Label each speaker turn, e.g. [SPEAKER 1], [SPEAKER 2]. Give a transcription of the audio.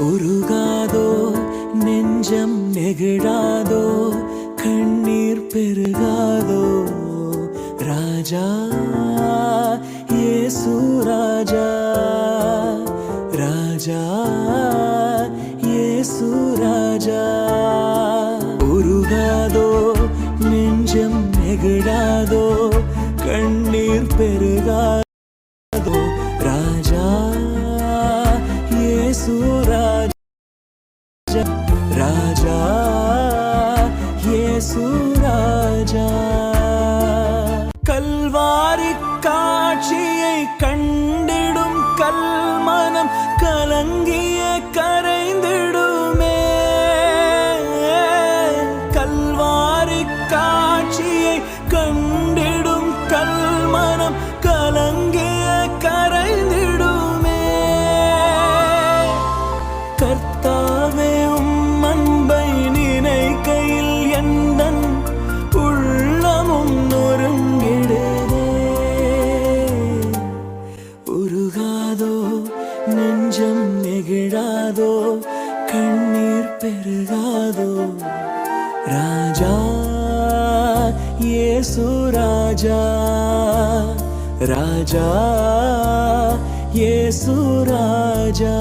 [SPEAKER 1] உருகாதோ நெஞ்சம் நெகிழாதோ கண்ணீர் பெருகாதோ ராஜா இயேசு ராஜா ராஜா இயேசு ராஜா உருகாதோ நெஞ்சம் நெகிழாதோ கண்ணீர் பெருகாதோ ராஜா இயேசு ராஜா ராஜா இயேசு ராஜா கல்வாரி காட்சியை கண்டிடும் கல்மனம் கலங்கிய கரைந்திடுமே கல்வாரி காட்சியை கண்டிடும் கல்மனம் கலங்கிய கரைந்திடுமே கர்த்தாவே உம் அன்பை நினைக்கையில் எந்தன் உள்ளமும் நொறுங்கிடுதே உருகாதோ நெஞ்சம் நெகிழாதோ கண்ணீர் பெருகாதோ ராஜா இயேசு ராஜா ராஜா இயேசு ராஜா